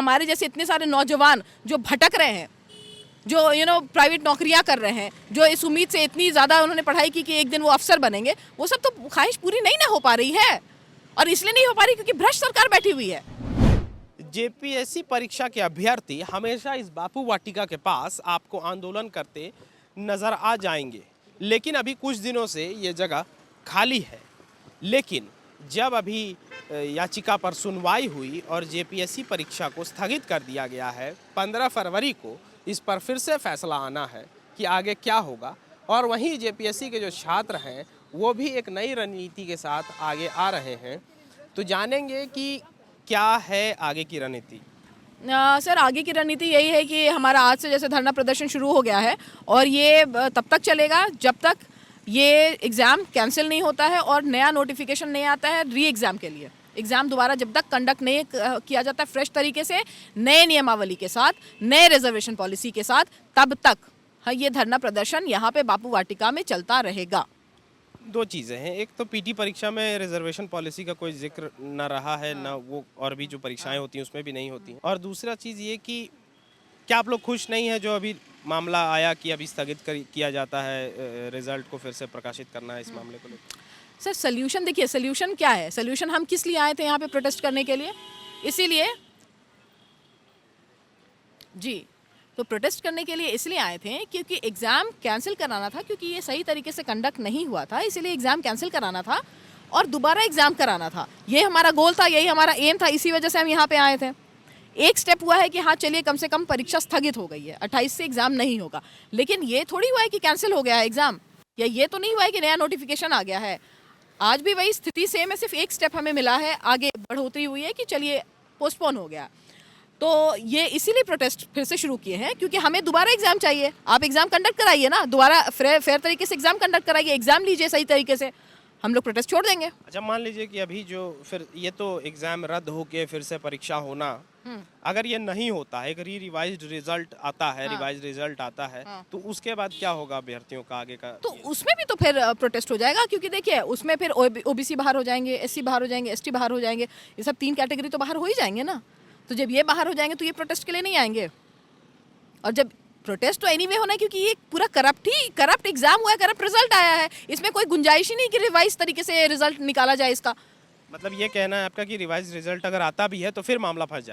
हमारे जैसे इतने सारे नौजवान जो भटक रहे हैं, जो प्राइवेट नौकरियां कर रहे हैं, जो इस उम्मीद से इतनी ज़्यादा उन्होंने पढ़ाई की कि एक दिन वो अफसर बनेंगे, वो सब तो ख्वाहिश पूरी नहीं ना हो पा रही है। और इसलिए नहीं हो पा रही क्योंकि भ्रष्ट सरकार बैठी हुई है। जेपीएससी परीक्षा के अभ्यर्थी हमेशा इस बापू वाटिका के पास आपको आंदोलन करते नजर आ जाएंगे, लेकिन अभी कुछ दिनों से ये जगह खाली है। लेकिन जब अभी याचिका पर सुनवाई हुई और जेपीएससी परीक्षा को स्थगित कर दिया गया है, 15 फरवरी को इस पर फिर से फैसला आना है कि आगे क्या होगा। और वहीं जेपीएससी के जो छात्र हैं वो भी एक नई रणनीति के साथ आगे आ रहे हैं। तो जानेंगे कि क्या है आगे की रणनीति। सर, आगे की रणनीति यही है कि हमारा आज से जैसे धरना प्रदर्शन शुरू हो गया है और ये तब तक चलेगा जब तक ये एग्ज़ाम कैंसिल नहीं होता है और नया नोटिफिकेशन नहीं आता है री एग्ज़ाम के लिए। एग्ज़ाम दोबारा जब तक कंडक्ट नहीं किया जाता है फ्रेश तरीके से, नए नियमावली के साथ, नए रिजर्वेशन पॉलिसी के साथ, तब तक ये धरना प्रदर्शन यहाँ पे बापू वाटिका में चलता रहेगा। दो चीज़ें हैं, एक तो पीटी परीक्षा में रिजर्वेशन पॉलिसी का कोई जिक्र न रहा है, ना वो और भी जो परीक्षाएं होती हैं उसमें भी नहीं होती हैं। और दूसरा चीज़ ये कि क्या आप लोग खुश नहीं हैं जो अभी मामला आया कि अभी स्थगित किया जाता है, रिजल्ट को फिर से प्रकाशित करना है इस मामले को लेकर? सर, सोल्यूशन देखिए, सोल्यूशन क्या है? सोल्यूशन हम किस लिए आए थे यहाँ पे प्रोटेस्ट करने के लिए? इसीलिए जी, तो प्रोटेस्ट करने के लिए इसलिए आए थे क्योंकि एग्ज़ाम कैंसिल कराना था, क्योंकि ये सही तरीके से कंडक्ट नहीं हुआ था, इसीलिए एग्ज़ाम कैंसिल कराना था और दोबारा एग्ज़ाम कराना था। ये हमारा गोल था, यही हमारा एम था, इसी वजह से हम यहाँ पे आए थे। एक स्टेप हुआ है कि हाँ चलिए, कम से कम परीक्षा स्थगित हो गई है, 28 से एग्ज़ाम नहीं होगा। लेकिन ये थोड़ी हुआ है कि कैंसिल हो गया है एग्ज़ाम, या ये तो नहीं हुआ है कि नया नोटिफिकेशन आ गया है। आज भी वही स्थिति सेम है, सिर्फ एक स्टेप हमें मिला है, आगे बढ़ोतरी हुई है कि चलिए पोस्टपोन हो गया। तो ये इसीलिए प्रोटेस्ट फिर से शुरू किए हैं क्योंकि हमें दोबारा एग्जाम चाहिए। आप एग्जाम कंडक्ट कराइए ना, दोबारा फेयर तरीके से एग्जाम कंडक्ट कराइए, एग्जाम लीजिए सही तरीके से, हम लोग प्रोटेस्ट छोड़ देंगे। अच्छा, मान लीजिए कि अभी जो फिर ये तो एग्जाम रद्द होके फिर से परीक्षा होना, अगर ये नहीं होता है, एक रिवाइज्ड रिजल्ट आता है, रिवाइज्ड रिजल्ट आता है, तो उसके बाद क्या होगा अभ्यर्थियों का आगे का? तो उसमें भी तो फिर प्रोटेस्ट हो जाएगा, क्योंकि देखिए उसमें फिर ओबीसी बाहर हो जाएंगे, एससी बाहर हो जाएंगे, एसटी बाहर हो जाएंगे, ये सब 3 कैटेगरी तो बाहर हो ही जाएंगे ना। तो जब ये बाहर हो जाएंगे तो ये प्रोटेस्ट के लिए नहीं आएंगे। और जब प्रोटेस्ट तो एनीवे होना है क्योंकि ये पूरा करप्ट एग्जाम हुआ है, करप्ट रिजल्ट आया है, इसमें कोई गुंजाइश ही नहीं कि रिवाइज तरीके से रिजल्ट निकाला जाए इसका। मतलब ये कहना है आपका कि रिवाइज रिजल्ट अगर आता भी है तो फिर मामला फंस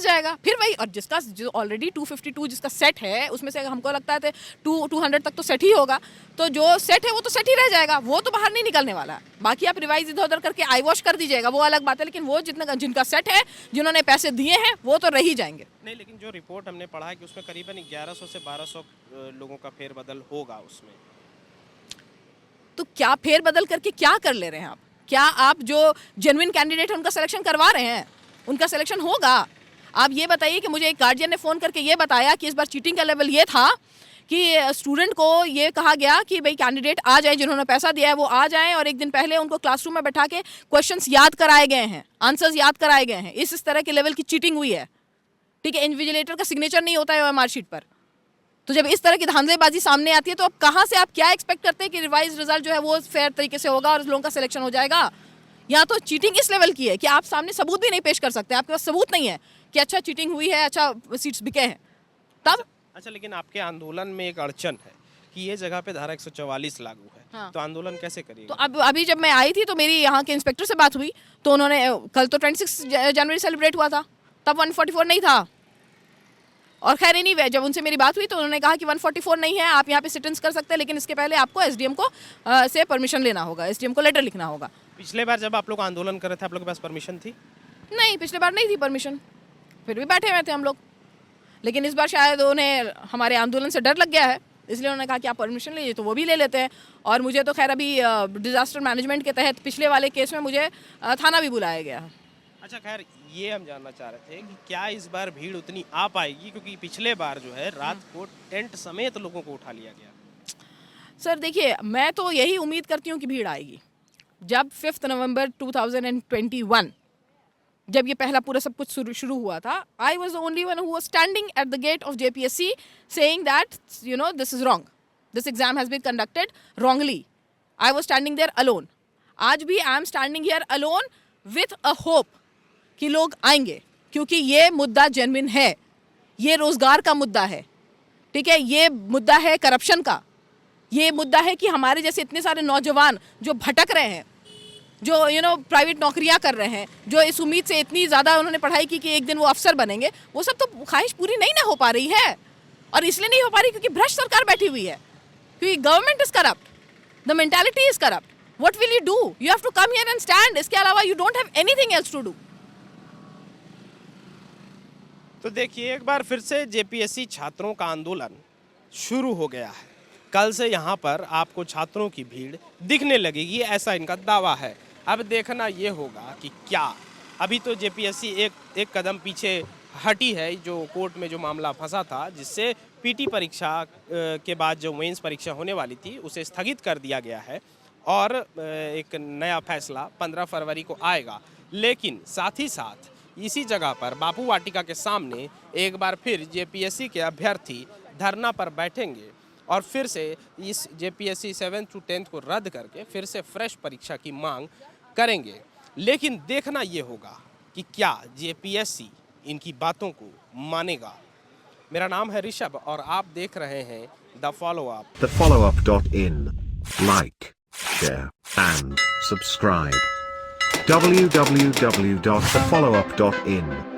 जाएगा। फिर वही, और जिसका जो ऑलरेडी 252 जिसका सेट है उसमें से हमको लगता है 200 तक तो सेट ही होगा, तो जो सेट है वो तो सेट ही रह जाएगा, वो तो बाहर नहीं निकलने वाला है। बाकी आप रिवाइज इधर उधर करके आई वॉश कर दीजिएगा, वो अलग बात है, लेकिन वो जिनका सेट है, जिन्होंने पैसे दिए हैं, वो तो रह ही जाएंगे। नहीं, लेकिन जो रिपोर्ट हमने पढ़ा है कि उसमें करीबन 1100 से 1200 लोगों का फेरबदल होगा उसमें। तो क्या फेरबदल करके क्या कर ले रहे हैं आप? क्या आप जो जेन्युइन कैंडिडेट है उनका सिलेक्शन करवा रहे हैं? उनका सिलेक्शन होगा? आप ये बताइए कि मुझे एक गार्जियन ने फ़ोन करके ये बताया कि इस बार चीटिंग का लेवल ये था कि स्टूडेंट को ये कहा गया कि भाई कैंडिडेट आ जाए, जिन्होंने पैसा दिया है वो आ जाएं, और एक दिन पहले उनको क्लासरूम में बैठा के क्वेश्चंस याद कराए गए हैं, आंसर्स याद कराए गए हैं। इस तरह के लेवल की चीटिंग हुई है। ठीक है, इन्विजिलेटर का सिग्नेचर नहीं होता है ओएमआर शीट पर। तो जब इस तरह की धांधलेबाजी सामने आती है तो अब कहाँ से आप क्या एक्सपेक्ट करते हैं कि रिवाइज रिजल्ट जो है वो फेयर तरीके से होगा और लोगों का सिलेक्शन हो जाएगा? यहाँ तो चीटिंग इस लेवल की है कि आप सामने सबूत भी नहीं पेश कर सकते, आपके पास सबूत नहीं है कि अच्छा चीटिंग हुई है, अच्छा सीट्स बिके हैं तब। अच्छा, लेकिन आपके आंदोलन में एक अड़चन है कि ये जगह पे धारा 144 लागू है। हाँ। तो आंदोलन कैसे करिए? तो अभी जब मैं आई थी तो मेरी यहाँ के इंस्पेक्टर से बात हुई, तो उन्होंने, कल तो 26 जनवरी सेलिब्रेट हुआ था, तब 144 नहीं था। और खैर नहीं, जब उनसे मेरी बात हुई तो उन्होंने कहा कि 144 नहीं है, आप यहाँ पे सिटेंस कर सकते हैं, लेकिन इसके पहले आपको एसडीएम को से परमिशन लेना होगा, एसडीएम को लेटर लिखना होगा। पिछले बार जब आप लोग आंदोलन कर रहे थे, आप लोग के पास परमिशन थी? नहीं, पिछले बार नहीं थी परमिशन, फिर भी बैठे हुए थे हम लोग। लेकिन इस बार शायद उन्हें हमारे आंदोलन से डर लग गया है, इसलिए उन्होंने कहा कि आप परमिशन लीजिए, तो वो भी ले लेते हैं। और मुझे तो खैर अभी डिजास्टर मैनेजमेंट के तहत पिछले वाले केस में मुझे थाना भी बुलाया गया। अच्छा, खैर ये हम जानना चाह रहे थे कि क्या इस बार भीड़ उतनी आ पाएगी, क्योंकि पिछले बार जो है रात को टेंट समेत लोगों को उठा लिया गया। सर देखिए, मैं तो यही उम्मीद करती हूँ कि भीड़ आएगी। जब 5 नवंबर 2021 जब ये पहला पूरा सब कुछ शुरू हुआ था, I was the only one who was standing at the gate of JPSC saying that this is wrong, this exam has been conducted wrongly. I was standing there alone. आज भी I am standing here alone with a hope कि लोग आएंगे, क्योंकि ये मुद्दा genuine है, ये रोजगार का मुद्दा है, ठीक है, ये मुद्दा है करप्शन का, ये मुद्दा है कि हमारे जैसे इतने सारे नौजवान जो भटक रहे हैं, जो प्राइवेट नौकरियां कर रहे हैं, जो इस उम्मीद से इतनी ज़्यादा उन्होंने पढ़ाई की कि एक दिन वो अफसर बनेंगे, वो सब तो ख्वाहिश पूरी नहीं ना हो पा रही है। और इसलिए नहीं हो पा रही क्योंकि भ्रष्ट सरकार बैठी हुई है, क्योंकि government is corrupt, the mentality is corrupt. What will you do? You have to come here and stand. इसके अलावा you don't have anything else to do. तो देखिए, एक बार फिर से जेपीएससी छात्रों का आंदोलन शुरू हो गया है। कल से यहाँ पर आपको छात्रों की भीड़ दिखने लगेगी, ऐसा इनका दावा है। अब देखना ये होगा कि क्या, अभी तो जेपीएससी एक कदम पीछे हटी है, जो कोर्ट में जो मामला फंसा था, जिससे पीटी परीक्षा के बाद जो मेंस परीक्षा होने वाली थी उसे स्थगित कर दिया गया है और एक नया फैसला 15 फरवरी को आएगा। लेकिन साथ ही साथ इसी जगह पर बापू वाटिका के सामने एक बार फिर जेपीएससी के अभ्यर्थी धरना पर बैठेंगे और फिर से इस जेपीएससी 7th to 10th को रद्द करके फिर से फ्रेश परीक्षा की मांग करेंगे। लेकिन देखना ये होगा कि क्या जेपीएससी इनकी बातों को मानेगा। मेरा नाम है ऋषभ और आप देख रहे हैं the follow up. thefollowup.in. Like, share, and subscribe. www.thefollowup.in